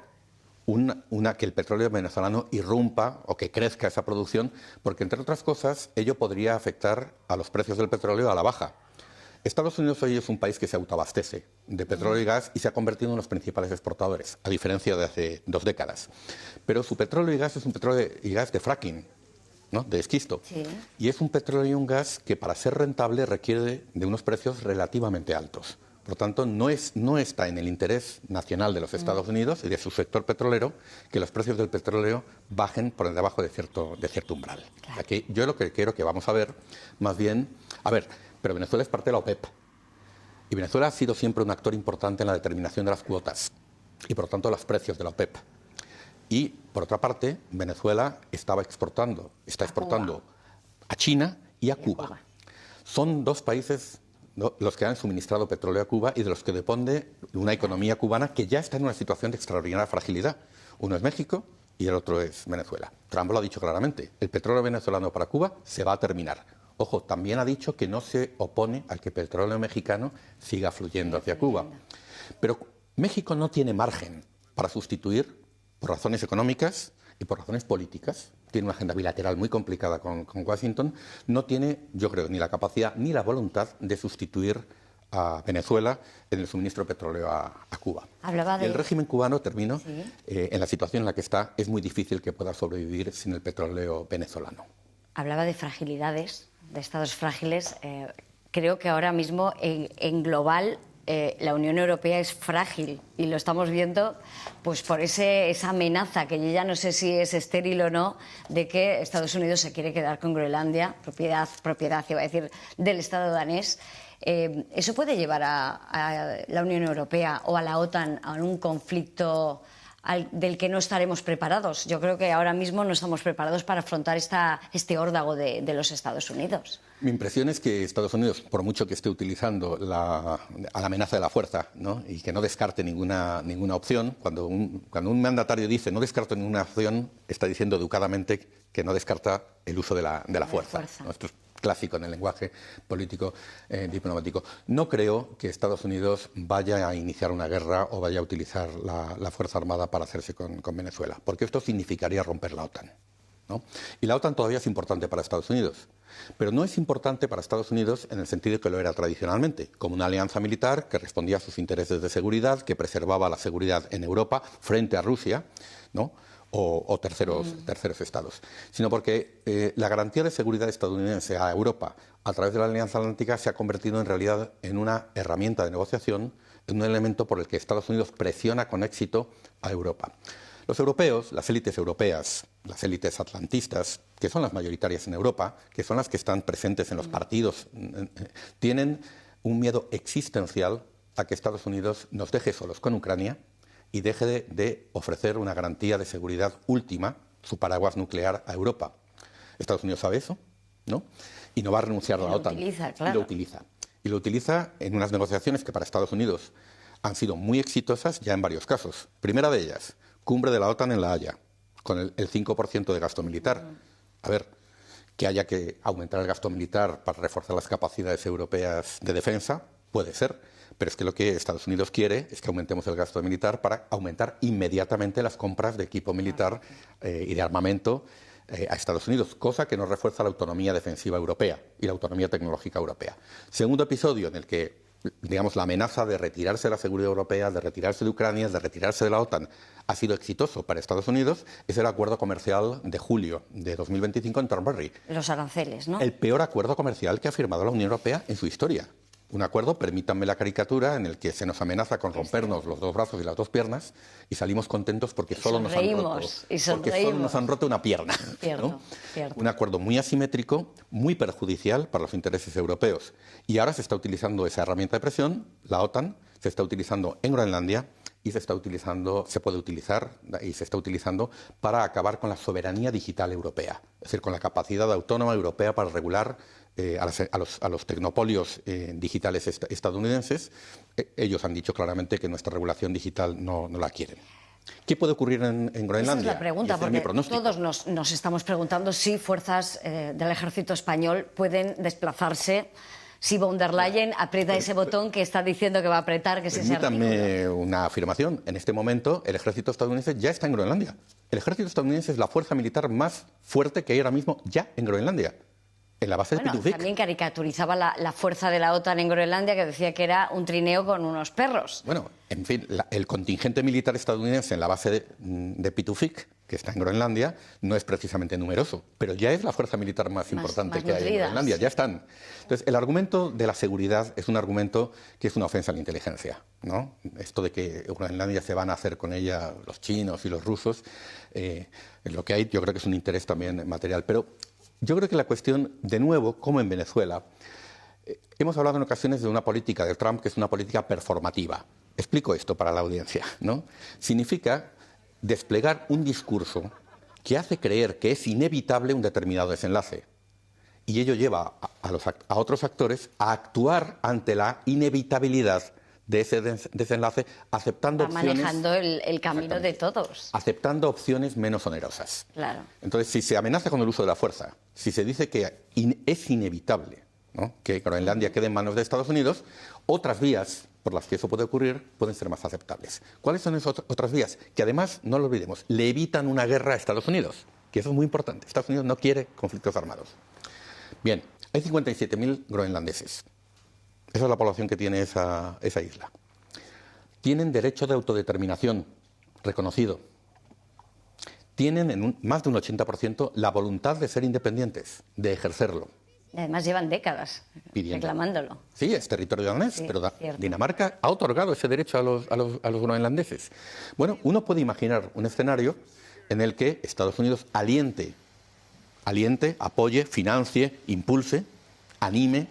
que el petróleo venezolano irrumpa o que crezca esa producción, porque, entre otras cosas, ello podría afectar a los precios del petróleo a la baja. Estados Unidos hoy es un país que se autoabastece de petróleo y gas y se ha convertido en los principales exportadores, a diferencia de hace 2 décadas. Pero su petróleo y gas es un petróleo y gas de fracking, ¿no? De esquisto. Sí. Y es un petróleo y un gas que para ser rentable requiere de unos precios relativamente altos. Por lo tanto, no está en el interés nacional de los Estados Unidos y de su sector petrolero que los precios del petróleo bajen por debajo de cierto umbral. Claro. Aquí yo lo que quiero que vamos a ver, más bien, pero Venezuela es parte de la OPEP. Y Venezuela ha sido siempre un actor importante en la determinación de las cuotas y, por lo tanto, los precios de la OPEP. Y, por otra parte, Venezuela está exportando a China y a Cuba. Son 2 países los que han suministrado petróleo a Cuba y de los que depende una economía cubana que ya está en una situación de extraordinaria fragilidad. Uno es México y el otro es Venezuela. Trump lo ha dicho claramente. El petróleo venezolano para Cuba se va a terminar. Ojo, también ha dicho que no se opone al que el petróleo mexicano siga fluyendo hacia Cuba. Pero México no tiene margen para sustituir, por razones económicas y por razones políticas, tiene una agenda bilateral muy complicada con Washington, no tiene, yo creo, ni la capacidad ni la voluntad de sustituir a Venezuela en el suministro de petróleo a Cuba. El régimen cubano, termino, ¿sí? En la situación en la que está, es muy difícil que pueda sobrevivir sin el petróleo venezolano. Hablaba de fragilidades, de estados frágiles. Creo que ahora mismo en global la Unión Europea es frágil y lo estamos viendo pues por esa amenaza que yo ya no sé si es estéril o no, de que Estados Unidos se quiere quedar con Groenlandia, propiedad iba a decir, del Estado danés. ¿Eso puede llevar a la Unión Europea o a la OTAN a un conflicto del que no estaremos preparados? Yo creo que ahora mismo no estamos preparados para afrontar este órdago de los Estados Unidos. Mi impresión es que Estados Unidos, por mucho que esté utilizando a la amenaza de la fuerza, ¿no? Y que no descarte ninguna opción, cuando un mandatario dice no descarto ninguna opción, está diciendo educadamente que no descarta el uso de la fuerza. ¿No? Esto es clásico en el lenguaje político diplomático. No creo que Estados Unidos vaya a iniciar una guerra o vaya a utilizar la Fuerza Armada para hacerse con Venezuela, porque esto significaría romper la OTAN, ¿no? Y la OTAN todavía es importante para Estados Unidos, pero no es importante para Estados Unidos en el sentido que lo era tradicionalmente, como una alianza militar que respondía a sus intereses de seguridad, que preservaba la seguridad en Europa frente a Rusia, ¿no? o terceros estados, sino porque la garantía de seguridad estadounidense a Europa a través de la Alianza Atlántica se ha convertido en realidad en una herramienta de negociación, en un elemento por el que Estados Unidos presiona con éxito a Europa. Los europeos, las élites europeas, las élites atlantistas, que son las mayoritarias en Europa, que son las que están presentes en los partidos, tienen un miedo existencial a que Estados Unidos nos deje solos con Ucrania y deje de ofrecer una garantía de seguridad última, su paraguas nuclear, a Europa. Estados Unidos sabe eso, ¿no? Y no va a renunciar a la OTAN. Claro. Y lo utiliza en unas negociaciones que para Estados Unidos han sido muy exitosas ya en varios casos. Primera de ellas, cumbre de la OTAN en La Haya, con el 5% de gasto militar. A ver, que haya que aumentar el gasto militar para reforzar las capacidades europeas de defensa, puede ser. Pero es que lo que Estados Unidos quiere es que aumentemos el gasto militar para aumentar inmediatamente las compras de equipo militar y de armamento a Estados Unidos, cosa que no refuerza la autonomía defensiva europea y la autonomía tecnológica europea. Segundo episodio en el que, digamos, la amenaza de retirarse de la seguridad europea, de retirarse de Ucrania, de retirarse de la OTAN, ha sido exitoso para Estados Unidos, es el acuerdo comercial de julio de 2025 en Thornberry. Los aranceles, ¿no? El peor acuerdo comercial que ha firmado la Unión Europea en su historia. Un acuerdo, permítanme la caricatura, en el que se nos amenaza con rompernos los dos brazos y las dos piernas y salimos contentos porque solo nos han roto una pierna. Cierto. Un acuerdo muy asimétrico, muy perjudicial para los intereses europeos. Y ahora se está utilizando esa herramienta de presión, la OTAN, se está utilizando en Groenlandia y se está utilizando para acabar con la soberanía digital europea, es decir, con la capacidad autónoma europea para regular a los tecnopolios digitales estadounidenses. Ellos han dicho claramente que nuestra regulación digital no la quieren. ¿Qué puede ocurrir en Groenlandia? Esa es la pregunta, porque todos nos estamos preguntando si fuerzas del ejército español pueden desplazarse, si von der Leyen aprieta ese botón que está diciendo que va a apretar, que es ese artículo. Permítame una afirmación. En este momento, el ejército estadounidense ya está en Groenlandia. El ejército estadounidense es la fuerza militar más fuerte que hay ahora mismo ya en Groenlandia. En la base de Pitufik. También caricaturizaba la fuerza de la OTAN en Groenlandia, que decía que era un trineo con unos perros. Bueno, en fin, el contingente militar estadounidense en la base de Pitufik, que está en Groenlandia, no es precisamente numeroso, pero ya es la fuerza militar más importante que hay en Groenlandia, ya están. Entonces, el argumento de la seguridad es un argumento que es una ofensa a la inteligencia, ¿no? Esto de que Groenlandia se van a hacer con ella los chinos y los rusos, lo que hay yo creo que es un interés también material, pero yo creo que la cuestión, de nuevo, como en Venezuela, hemos hablado en ocasiones de una política de Trump que es una política performativa. Explico esto para la audiencia, ¿no? Significa desplegar un discurso que hace creer que es inevitable un determinado desenlace. Y ello lleva a otros actores a actuar ante la inevitabilidad de ese desenlace, aceptando opciones... manejando el camino de todos. Aceptando opciones menos onerosas. Claro. Entonces, si se amenaza con el uso de la fuerza, si se dice que es inevitable, ¿no?, que Groenlandia quede en manos de Estados Unidos, otras vías por las que eso puede ocurrir pueden ser más aceptables. ¿Cuáles son esas otras vías? Que además, no lo olvidemos, le evitan una guerra a Estados Unidos, que eso es muy importante. Estados Unidos no quiere conflictos armados. Bien, hay 57.000 groenlandeses. Esa es la población que tiene esa isla. Tienen derecho de autodeterminación reconocido. Tienen en más de un 80% la voluntad de ser independientes, de ejercerlo. Además llevan décadas reclamándolo. Sí, es territorio danés, Sí, pero cierto. Dinamarca ha otorgado ese derecho a los groenlandeses. Bueno, uno puede imaginar un escenario en el que Estados Unidos aliente, apoye, financie, impulse, anime,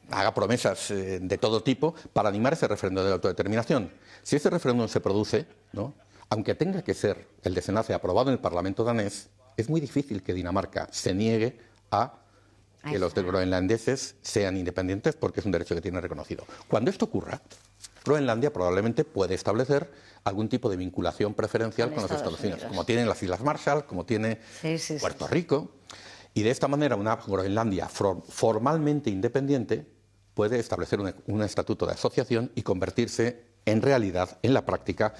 haga promesas de todo tipo para animar ese referéndum de la autodeterminación. Si ese referéndum se produce, ¿no?, aunque tenga que ser el desenlace aprobado en el Parlamento danés, es muy difícil que Dinamarca se niegue a que los groenlandeses sean independientes porque es un derecho que tiene reconocido. Cuando esto ocurra, Groenlandia probablemente puede establecer algún tipo de vinculación preferencial con los Estados Unidos, como tienen las Islas Marshall, como tiene Puerto Rico. Y de esta manera una Groenlandia formalmente independiente puede establecer un estatuto de asociación y convertirse en realidad, en la práctica,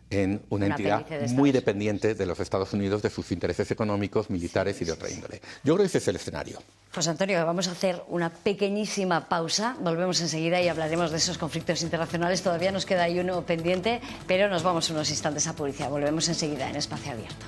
en una entidad muy dependiente de los Estados Unidos, de sus intereses económicos, militares y de otra índole. Yo creo que ese es el escenario. José Antonio, vamos a hacer una pequeñísima pausa. Volvemos enseguida y hablaremos de esos conflictos internacionales. Todavía nos queda ahí uno pendiente, pero nos vamos unos instantes a publicidad. Volvemos enseguida en Espacio Abierto.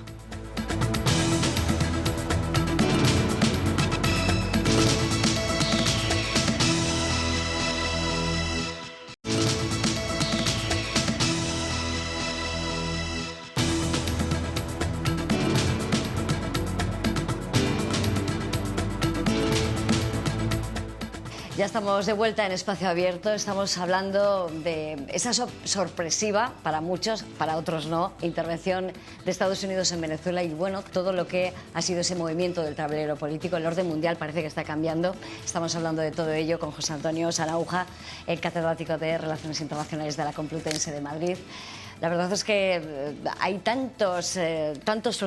Ya estamos de vuelta en Espacio Abierto, estamos hablando de esa sorpresiva, para muchos, para otros no, intervención de Estados Unidos en Venezuela y bueno, todo lo que ha sido ese movimiento del tablero político, el orden mundial parece que está cambiando. Estamos hablando de todo ello con José Antonio Sanauja, el catedrático de Relaciones Internacionales de la Complutense de Madrid. La verdad es que hay tantos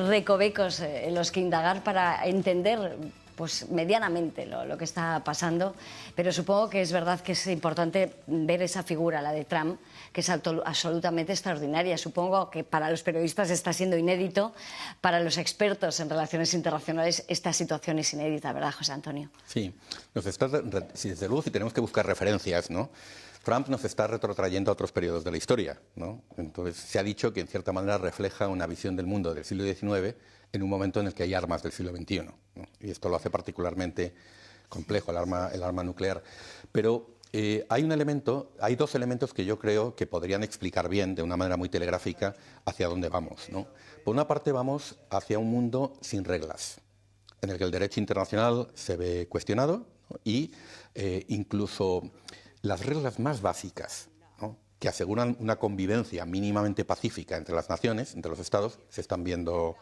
recovecos en los que indagar para entender pues medianamente lo que está pasando, pero supongo que es verdad que es importante ver esa figura, la de Trump, que es absolutamente extraordinaria. Supongo que para los periodistas está siendo inédito, para los expertos en relaciones internacionales esta situación es inédita, ¿verdad, José Antonio? Sí, desde luego si tenemos que buscar referencias, ¿no? Trump nos está retrotrayendo a otros periodos de la historia, ¿no? Entonces se ha dicho que en cierta manera refleja una visión del mundo del siglo XIX en un momento en el que hay armas del siglo XXI, ¿no? Y esto lo hace particularmente complejo el arma nuclear. Pero hay dos elementos que yo creo que podrían explicar bien, de una manera muy telegráfica, hacia dónde vamos, ¿no? Por una parte, vamos hacia un mundo sin reglas, en el que el derecho internacional se ve cuestionado, ¿no? Y incluso las reglas más básicas, ¿no?, que aseguran una convivencia mínimamente pacífica entre las naciones, entre los estados, se están viendo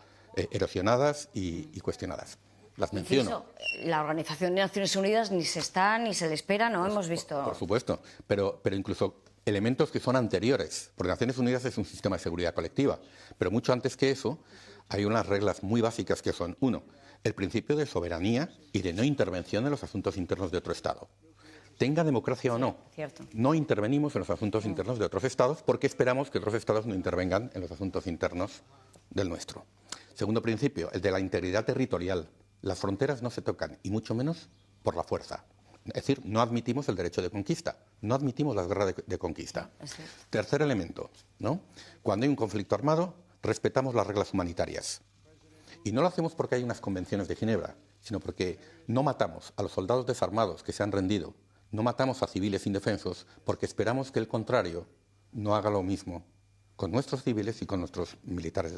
erosionadas y cuestionadas. Las menciono. La Organización de Naciones Unidas ni se está ni se le espera, ¿no? Hemos visto. Por supuesto, pero incluso elementos que son anteriores, porque Naciones Unidas es un sistema de seguridad colectiva, pero mucho antes que eso hay unas reglas muy básicas que son, uno, el principio de soberanía y de no intervención en los asuntos internos de otro Estado. Tenga democracia o no, no intervenimos en los asuntos internos de otros Estados porque esperamos que otros Estados no intervengan en los asuntos internos del nuestro. Segundo principio, el de la integridad territorial. Las fronteras no se tocan, y mucho menos por la fuerza. Es decir, no admitimos el derecho de conquista, no admitimos las guerras de conquista. Tercer elemento, ¿no? Cuando hay un conflicto armado, respetamos las reglas humanitarias. Y no lo hacemos porque hay unas convenciones de Ginebra, sino porque no matamos a los soldados desarmados que se han rendido, no matamos a civiles indefensos, porque esperamos que el contrario no haga lo mismo con nuestros civiles y con nuestros militares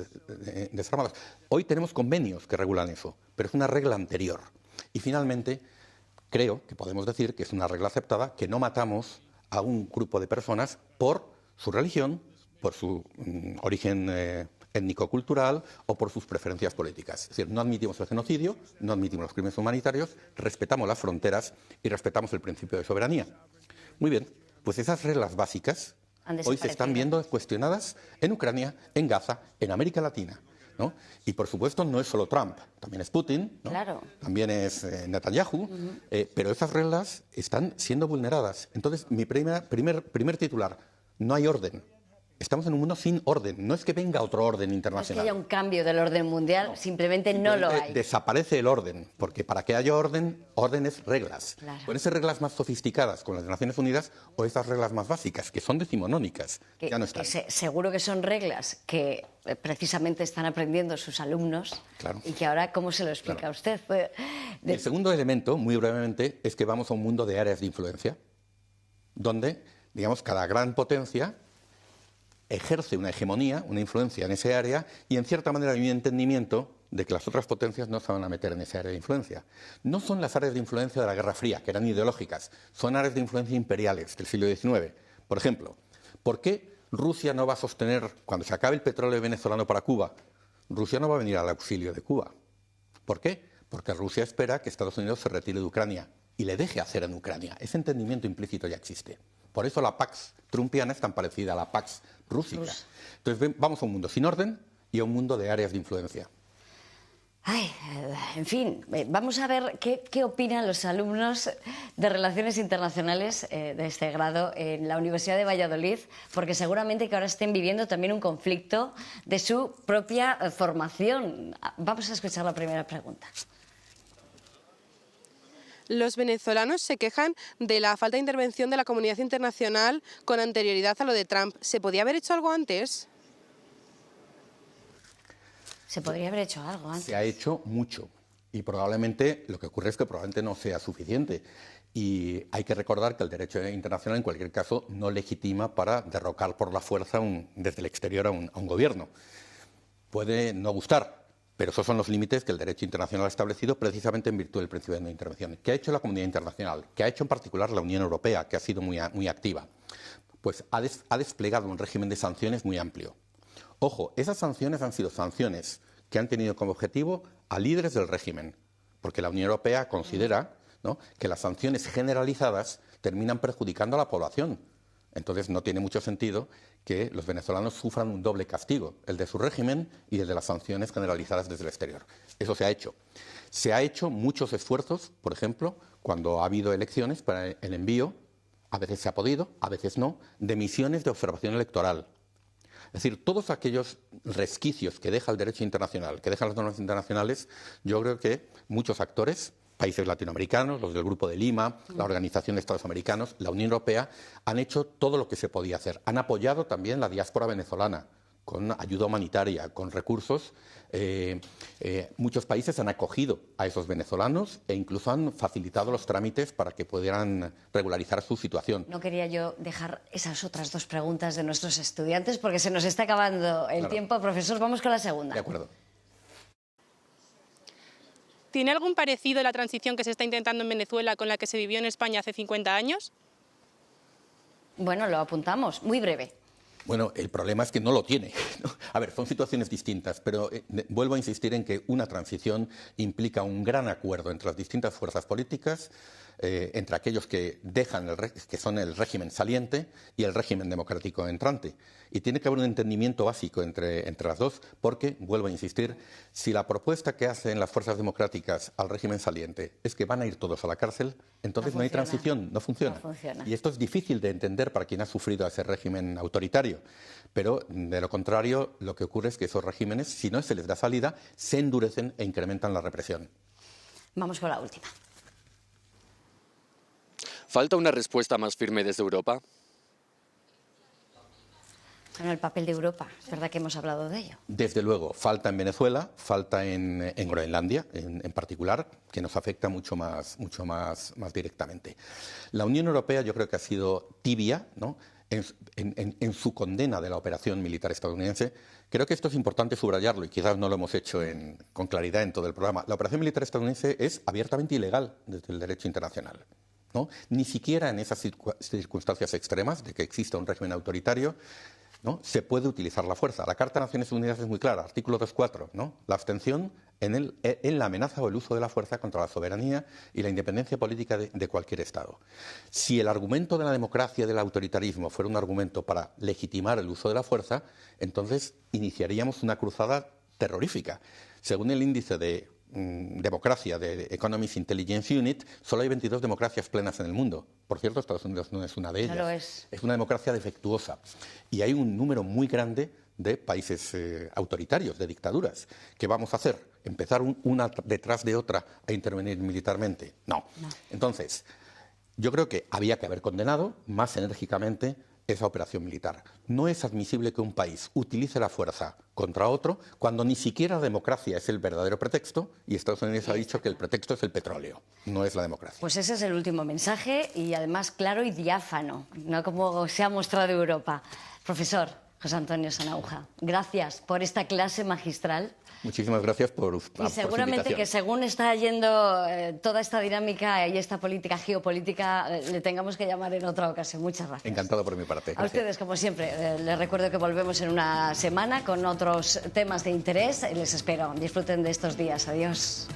desarmados. Hoy tenemos convenios que regulan eso, pero es una regla anterior. Y finalmente, creo que podemos decir que es una regla aceptada que no matamos a un grupo de personas por su religión, por su origen étnico-cultural o por sus preferencias políticas. Es decir, no admitimos el genocidio, no admitimos los crímenes humanitarios, respetamos las fronteras y respetamos el principio de soberanía. Muy bien, pues esas reglas básicas hoy se están viendo cuestionadas en Ucrania, en Gaza, en América Latina, ¿no? Y por supuesto no es solo Trump, también es Putin, ¿no? Claro. También es Netanyahu, pero esas reglas están siendo vulneradas. Entonces, mi primer titular, no hay orden. Estamos en un mundo sin orden. No es que venga otro orden internacional. No es que haya un cambio del orden mundial, simplemente no lo hay. Desaparece el orden, porque para que haya orden, orden es reglas. Claro. Pueden ser reglas más sofisticadas con las de Naciones Unidas o esas reglas más básicas, que son decimonónicas, ya no están. Seguro que son reglas que precisamente están aprendiendo sus alumnos, claro, y que ahora, ¿cómo se lo explica a usted? El segundo elemento, muy brevemente, es que vamos a un mundo de áreas de influencia, donde, digamos, cada gran potencia ejerce una hegemonía, una influencia en ese área, y en cierta manera hay un entendimiento de que las otras potencias no se van a meter en esa área de influencia. No son las áreas de influencia de la Guerra Fría, que eran ideológicas, son áreas de influencia imperiales del siglo XIX. Por ejemplo, ¿por qué Rusia no va a sostener, cuando se acabe el petróleo venezolano para Cuba, Rusia no va a venir al auxilio de Cuba? ¿Por qué? Porque Rusia espera que Estados Unidos se retire de Ucrania y le deje hacer en Ucrania. Ese entendimiento implícito ya existe. Por eso la Pax trumpiana es tan parecida a la Pax rússica. Entonces vamos a un mundo sin orden y a un mundo de áreas de influencia. Ay, en fin, vamos a ver qué opinan los alumnos de Relaciones Internacionales de este grado en la Universidad de Valladolid, porque seguramente que ahora estén viviendo también un conflicto de su propia formación. Vamos a escuchar la primera pregunta. Los venezolanos se quejan de la falta de intervención de la comunidad internacional con anterioridad a lo de Trump. ¿Se podía haber hecho algo antes? Se podría haber hecho algo antes. Se ha hecho mucho y probablemente lo que ocurre es que probablemente no sea suficiente. Y hay que recordar que el derecho internacional en cualquier caso no legitima para derrocar por la fuerza desde el exterior a un gobierno. Puede no gustar, pero esos son los límites que el derecho internacional ha establecido precisamente en virtud del principio de no intervención. ¿Qué ha hecho la comunidad internacional? ¿Qué ha hecho en particular la Unión Europea, que ha sido muy activa? Pues ha desplegado un régimen de sanciones muy amplio. Ojo, esas sanciones han sido sanciones que han tenido como objetivo a líderes del régimen, porque la Unión Europea considera, ¿no?, que las sanciones generalizadas terminan perjudicando a la población. Entonces no tiene mucho sentido que los venezolanos sufran un doble castigo, el de su régimen y el de las sanciones generalizadas desde el exterior. Eso se ha hecho. Se ha hecho muchos esfuerzos, por ejemplo, cuando ha habido elecciones para el envío, a veces se ha podido, a veces no, de misiones de observación electoral. Es decir, todos aquellos resquicios que deja el derecho internacional, que dejan las normas internacionales, yo creo que muchos actores, países latinoamericanos, los del Grupo de Lima, la Organización de Estados Americanos, la Unión Europea, han hecho todo lo que se podía hacer. Han apoyado también la diáspora venezolana. con ayuda humanitaria, con recursos. Muchos países han acogido a esos venezolanos e incluso han facilitado los trámites para que pudieran regularizar su situación. No quería yo dejar esas otras dos preguntas de nuestros estudiantes porque se nos está acabando el tiempo. Profesor, vamos con la segunda. De acuerdo. ¿Tiene algún parecido la transición que se está intentando en Venezuela con la que se vivió en España hace 50 años? Bueno, lo apuntamos, muy breve. Bueno, el problema es que no lo tiene. A ver, son situaciones distintas, pero vuelvo a insistir en que una transición implica un gran acuerdo entre las distintas fuerzas políticas, entre aquellos que que son el régimen saliente y el régimen democrático entrante. Y tiene que haber un entendimiento básico entre las dos, porque, vuelvo a insistir, si la propuesta que hacen las fuerzas democráticas al régimen saliente es que van a ir todos a la cárcel, entonces no hay transición, no funciona. Y esto es difícil de entender para quien ha sufrido a ese régimen autoritario. Pero, de lo contrario, lo que ocurre es que esos regímenes, si no se les da salida, se endurecen e incrementan la represión. Vamos con la última. ¿Falta una respuesta más firme desde Europa? Bueno, el papel de Europa, es verdad que hemos hablado de ello. Desde luego, falta en Venezuela, falta en Groenlandia en particular, que nos afecta mucho más directamente. La Unión Europea yo creo que ha sido tibia, ¿no?, en su condena de la operación militar estadounidense. Creo que esto es importante subrayarlo y quizás no lo hemos hecho con claridad en todo el programa. La operación militar estadounidense es abiertamente ilegal desde el derecho internacional, ¿no? Ni siquiera en esas circunstancias extremas de que exista un régimen autoritario, ¿no?, se puede utilizar la fuerza. La Carta de Naciones Unidas es muy clara, artículo 2.4, ¿no?, la abstención en la amenaza o el uso de la fuerza contra la soberanía y la independencia política de cualquier Estado. Si el argumento de la democracia y del autoritarismo fuera un argumento para legitimar el uso de la fuerza, entonces iniciaríamos una cruzada terrorífica. Según el índice de democracia de Economist Intelligence Unit, solo hay 22 democracias plenas en el mundo. Por cierto, Estados Unidos no es una de ellas. No lo es. Es una democracia defectuosa. Y hay un número muy grande de países autoritarios, de dictaduras. ¿Qué vamos a hacer? ¿Empezar una detrás de otra a intervenir militarmente? No. Entonces, yo creo que había que haber condenado más enérgicamente esa operación militar. No es admisible que un país utilice la fuerza contra otro cuando ni siquiera la democracia es el verdadero pretexto y Estados Unidos ha dicho que el pretexto es el petróleo, no es la democracia. Pues ese es el último mensaje y además claro y diáfano, no como se ha mostrado Europa. Profesor José Antonio Sanahúja, gracias por esta clase magistral. Muchísimas gracias por su Y seguramente invitación. que según está yendo toda esta dinámica y esta política geopolítica, le tengamos que llamar en otra ocasión. Muchas gracias. Encantado por mi parte. A Gracias. ustedes, como siempre, les recuerdo que volvemos en una semana con otros temas de interés. Les espero. Disfruten de estos días. Adiós.